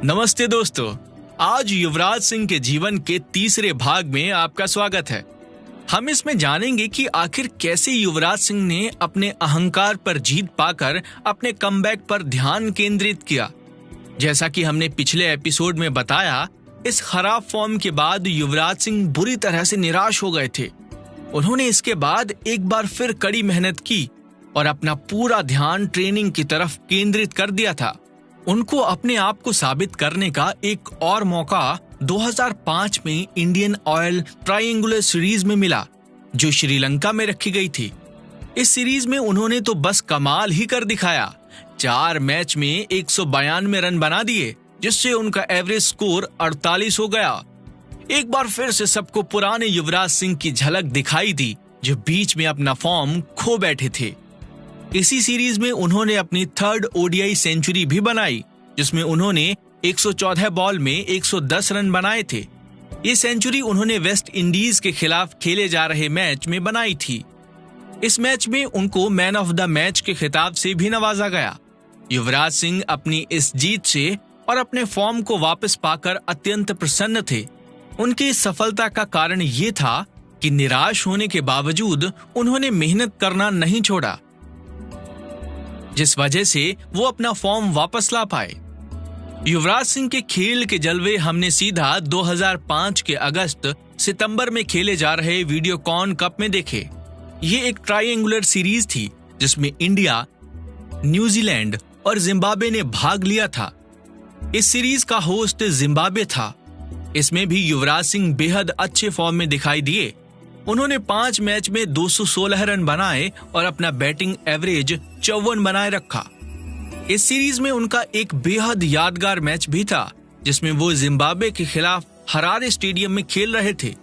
नमस्ते दोस्तों, आज युवराज सिंह के जीवन के तीसरे भाग में आपका स्वागत है। हम इसमें जानेंगे कि आखिर कैसे युवराज सिंह ने अपने अहंकार पर जीत पाकर अपने कमबैक पर ध्यान केंद्रित किया। जैसा कि हमने पिछले एपिसोड में बताया, इस खराब फॉर्म के बाद युवराज सिंह बुरी तरह से निराश हो गए थे। उन्होंने इसके बाद एक बार फिर कड़ी मेहनत की और अपना पूरा ध्यान ट्रेनिंग की तरफ केंद्रित कर दिया था। उनको अपने आप को साबित करने का एक और मौका 2005 में इंडियन ऑयल ट्रायंगुलर सीरीज में मिला, जो श्रीलंका में रखी गई थी। इस सीरीज में उन्होंने तो बस कमाल ही कर दिखाया। 4 मैच में 192 रन बना दिए, जिससे उनका एवरेज स्कोर 48 हो गया। एक बार फिर से सबको पुराने युवराज सिंह की झलक दिखाई दी, जो बीच में अपना फॉर्म खो बैठे थे। इसी सीरीज में उन्होंने अपनी 3rd ओडीआई सेंचुरी भी बनाई, जिसमें उन्होंने 114 बॉल में 110 रन बनाए थे। ये सेंचुरी उन्होंने वेस्ट इंडीज के खिलाफ खेले जा रहे मैच में बनाई थी। इस मैच में उनको मैन ऑफ द मैच के खिताब से भी नवाजा गया। युवराज सिंह अपनी इस जीत से और अपने फॉर्म को वापस पाकर अत्यंत प्रसन्न थे। उनकी इस सफलता का कारण ये था कि निराश होने के बावजूद उन्होंने मेहनत करना नहीं छोड़ा, जिस वजह से वो अपना फॉर्म वापस ला पाए। युवराज सिंह के खेल के जलवे हमने सीधा 2005 के अगस्त सितंबर में खेले जा रहे वीडियोकॉन कप में देखे। ये एक ट्रायंगुलर सीरीज थी, जिसमें इंडिया, न्यूजीलैंड और जिम्बाब्वे ने भाग लिया था। इस सीरीज का होस्ट जिम्बाब्वे था। इसमें भी युवराज सिंह बेहद अच्छे फॉर्म में दिखाई दिए। उन्होंने 5 मैच में 216 रन बनाए और अपना बैटिंग एवरेज 54 बनाए रखा। इस सीरीज में उनका एक बेहद यादगार मैच भी था, जिसमें वो जिम्बाब्वे के खिलाफ हरारे स्टेडियम में खेल रहे थे।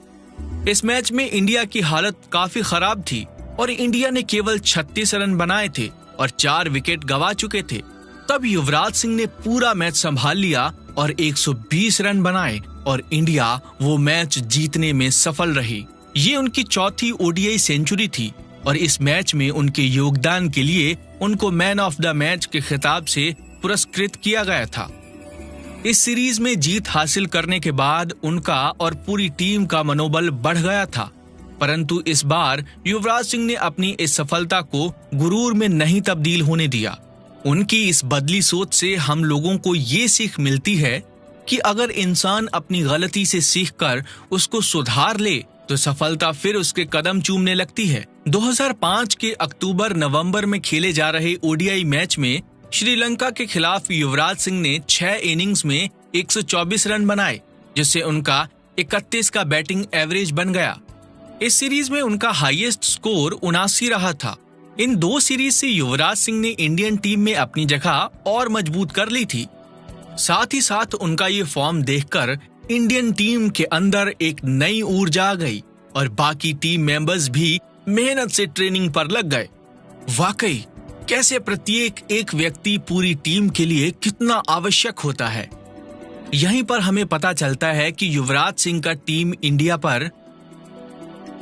इस मैच में इंडिया की हालत काफी खराब थी और इंडिया ने केवल 36 रन बनाए थे और 4 विकेट गंवा चुके थे। तब युवराज सिंह ने पूरा मैच संभाल लिया और 120 रन बनाए और इंडिया वो मैच जीतने में सफल रही। ये उनकी 4थी ओडीआई सेंचुरी थी और इस मैच में उनके योगदान के लिए उनको मैन ऑफ द मैच के खिताब से पुरस्कृत किया गया था। इस सीरीज में जीत हासिल करने के बाद उनका और पूरी टीम का मनोबल बढ़ गया था, परंतु इस बार युवराज सिंह ने अपनी इस सफलता को गुरूर में नहीं तब्दील होने दिया। उनकी इस बदली सोच से हम लोगों को ये सीख मिलती है कि अगर इंसान अपनी गलती से सीखकर उसको सुधार ले तो सफलता फिर उसके कदम चूमने लगती है। 2005 के अक्टूबर-नवंबर में खेले जा रहे ओडीआई मैच में श्रीलंका के खिलाफ युवराज सिंह ने 6 इनिंग्स में 124 रन बनाए, जिससे उनका 31 का बैटिंग एवरेज बन गया। इस सीरीज में उनका हाईएस्ट स्कोर 79 रहा था। इन 2 सीरीज से युवराज सिंह ने इंडियन टीम में अपनी जगह और मजबूत कर ली थी। साथ ही साथ उनका ये फॉर्म देखकर इंडियन टीम के अंदर एक नई ऊर्जा आ गई और बाकी टीम मेंबर्स भी मेहनत से ट्रेनिंग पर लग गए। वाकई कैसे प्रत्येक एक व्यक्ति पूरी टीम के लिए कितना आवश्यक होता है। यहीं पर हमें पता चलता है कि युवराज सिंह का टीम इंडिया पर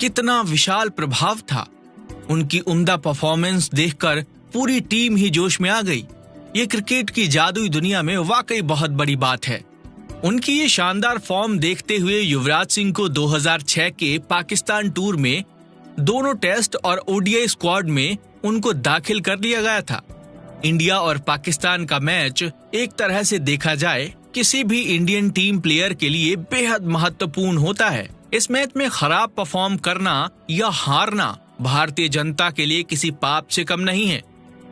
कितना विशाल प्रभाव था। उनकी उम्दा परफॉर्मेंस देखकर पूरी टीम ही जोश में आ गई। ये क्रिकेट की जादुई दुनिया में वाकई बहुत बड़ी बात है। उनकी ये शानदार फॉर्म देखते हुए युवराज सिंह को 2006 के पाकिस्तान टूर में दोनों टेस्ट और ओडीआई स्क्वाड में उनको दाखिल कर लिया गया था। इंडिया और पाकिस्तान का मैच एक तरह से देखा जाए किसी भी इंडियन टीम प्लेयर के लिए बेहद महत्वपूर्ण होता है। इस मैच में खराब परफॉर्म करना या हारना भारतीय जनता के लिए किसी पाप से कम नहीं है।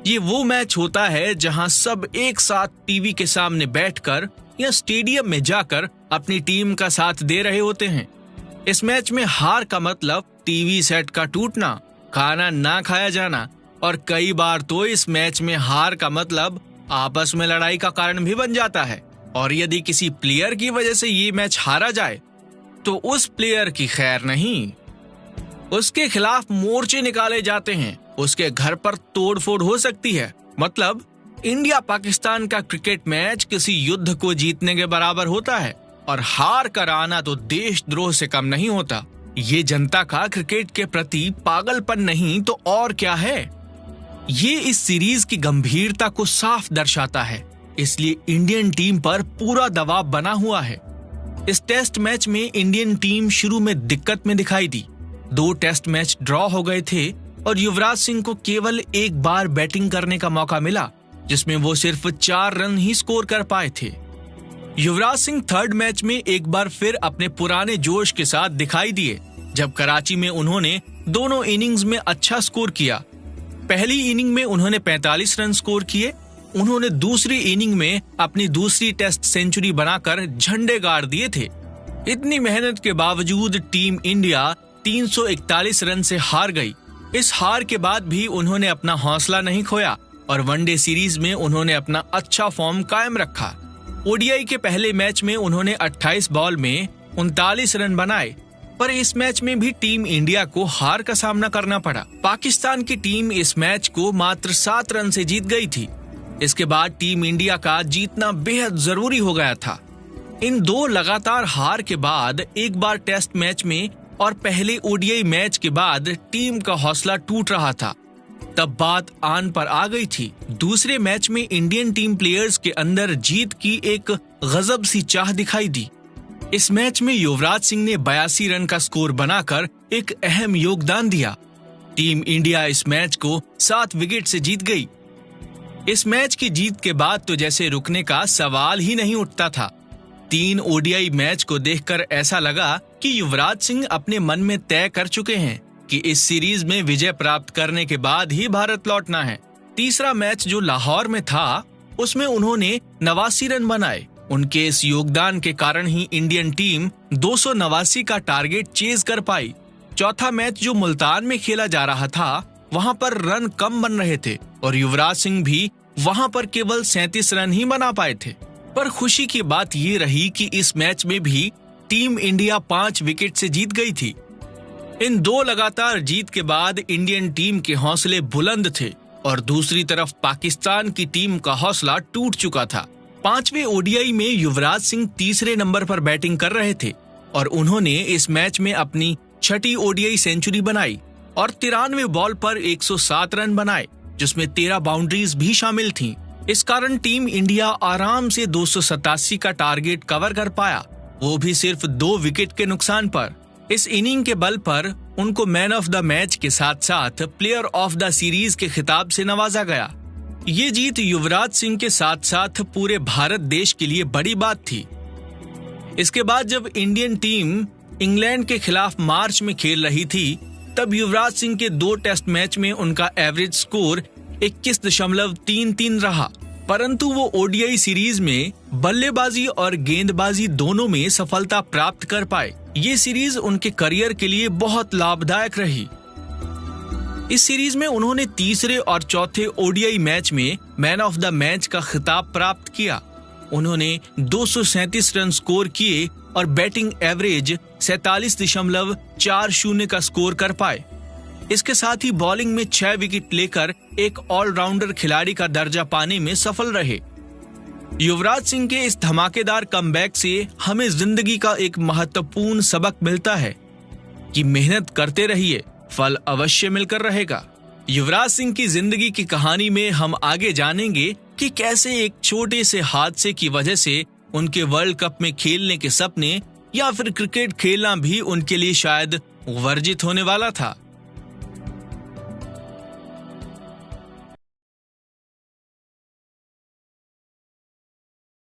ये वो मैच होता है जहां सब एक साथ टीवी के सामने बैठकर या स्टेडियम में जाकर अपनी टीम का साथ दे रहे होते हैं। इस मैच में हार का मतलब टीवी सेट का टूटना, खाना ना खाया जाना और कई बार तो इस मैच में हार का मतलब आपस में लड़ाई का कारण भी बन जाता है। और यदि किसी प्लेयर की वजह से ये मैच हारा जाए तो उस प्लेयर की खैर नहीं। उसके खिलाफ मोर्चे निकाले जाते हैं, उसके घर पर तोड़फोड़ हो सकती है। मतलब इंडिया पाकिस्तान का क्रिकेट मैच किसी युद्ध को जीतने के बराबर होता है और हार कर आना तो देशद्रोह से कम नहीं होता। ये जनता का क्रिकेट के प्रति पागलपन नहीं तो और क्या है। ये इस सीरीज की गंभीरता को साफ दर्शाता है। इसलिए इंडियन टीम पर पूरा दबाव बना हुआ है। इस टेस्ट मैच में इंडियन टीम शुरू में दिक्कत में दिखाई दी। 2 टेस्ट मैच ड्रॉ हो गए थे और युवराज सिंह को केवल एक बार बैटिंग करने का मौका मिला, जिसमें वो सिर्फ 4 रन ही स्कोर कर पाए थे। युवराज सिंह थर्ड मैच में एक बार फिर अपने पुराने जोश के साथ दिखाई दिए, जब कराची में उन्होंने दोनों इनिंग्स में अच्छा स्कोर किया। पहली इनिंग में उन्होंने 45 रन स्कोर किए। उन्होंने दूसरी इनिंग में अपनी दूसरी टेस्ट सेंचुरी बनाकर झंडे गाड़ दिए थे। इतनी मेहनत के बावजूद टीम इंडिया 341 रन से हार गई। इस हार के बाद भी उन्होंने अपना हौसला नहीं खोया और वनडे सीरीज में उन्होंने अपना अच्छा फॉर्म कायम रखा। ओडीआई के पहले मैच में उन्होंने 28 बॉल में 39 रन बनाए, पर इस मैच में भी टीम इंडिया को हार का सामना करना पड़ा। पाकिस्तान की टीम इस मैच को मात्र 7 रन से जीत गई थी। इसके बाद टीम इंडिया का जीतना बेहद जरूरी हो गया था। इन 2 लगातार हार के बाद एक बार टेस्ट मैच में और पहले ओडीआई मैच के बाद टीम का हौसला टूट रहा था। तब बात आन पर आ गई थी। दूसरे मैच में इंडियन टीम प्लेयर्स के अंदर जीत की एक गजब सी चाह दिखाई दी। इस मैच में युवराज सिंह ने 82 रन का स्कोर बनाकर एक अहम योगदान दिया। टीम इंडिया इस मैच को 7 विकेट से जीत गई। इस मैच की जीत के बाद तो जैसे रुकने का सवाल ही नहीं उठता था। 3 ओडीआई मैच को देखकर ऐसा लगा कि युवराज सिंह अपने मन में तय कर चुके हैं कि इस सीरीज में विजय प्राप्त करने के बाद ही भारत लौटना है। तीसरा मैच जो लाहौर में था, उसमें उन्होंने 89 रन बनाए। उनके इस योगदान के कारण ही इंडियन टीम 289 का टारगेट चेज कर पाई। चौथा मैच जो मुल्तान में खेला जा रहा था, वहां पर रन कम बन रहे थे और युवराज सिंह भी वहां पर केवल 37 रन ही बना पाए थे। पर खुशी की बात ये रही कि इस मैच में भी टीम इंडिया 5 विकेट से जीत गई थी। इन 2 लगातार जीत के बाद इंडियन टीम के हौसले बुलंद थे और दूसरी तरफ पाकिस्तान की टीम का हौसला टूट चुका था। 5वें ओडीआई में युवराज सिंह तीसरे नंबर पर बैटिंग कर रहे थे और उन्होंने इस मैच में अपनी 6ठी ओडीआई सेंचुरी बनाई और 93 बॉल पर 107 रन बनाए, जिसमें 13 बाउंड्रीज भी शामिल थीं। इस कारण टीम इंडिया आराम से 287 का टारगेट कवर कर पाया, वो भी सिर्फ 2 विकेट के नुकसान पर। इस इनिंग के बल पर उनको मैन ऑफ द मैच के साथ साथ प्लेयर ऑफ द सीरीज के खिताब से नवाजा गया। ये जीत युवराज सिंह के साथ साथ पूरे भारत देश के लिए बड़ी बात थी। इसके बाद जब इंडियन टीम इंग्लैंड के खिलाफ मार्च में खेल रही थी, तब युवराज सिंह के 2 टेस्ट मैच में उनका एवरेज स्कोर 21.33 रहा, परंतु वो ओडीआई सीरीज में बल्लेबाजी और गेंदबाजी दोनों में सफलता प्राप्त कर पाए। ये सीरीज उनके करियर के लिए बहुत लाभदायक रही। इस सीरीज में उन्होंने तीसरे और चौथे ओडीआई मैच में मैन ऑफ द मैच का खिताब प्राप्त किया। उन्होंने 237 रन स्कोर किए और बैटिंग एवरेज 47.40 का स्कोर कर पाए। इसके साथ ही बॉलिंग में 6 विकेट लेकर एक ऑलराउंडर खिलाड़ी का दर्जा पाने में सफल रहे। युवराज सिंह के इस धमाकेदार कमबैक से हमें जिंदगी का एक महत्वपूर्ण सबक मिलता है कि मेहनत करते रहिए, फल अवश्य मिलकर रहेगा। युवराज सिंह की जिंदगी की कहानी में हम आगे जानेंगे कि कैसे एक छोटे से हादसे की वजह से उनके वर्ल्ड कप में खेलने के सपने या फिर क्रिकेट खेलना भी उनके लिए शायद वर्जित होने वाला था।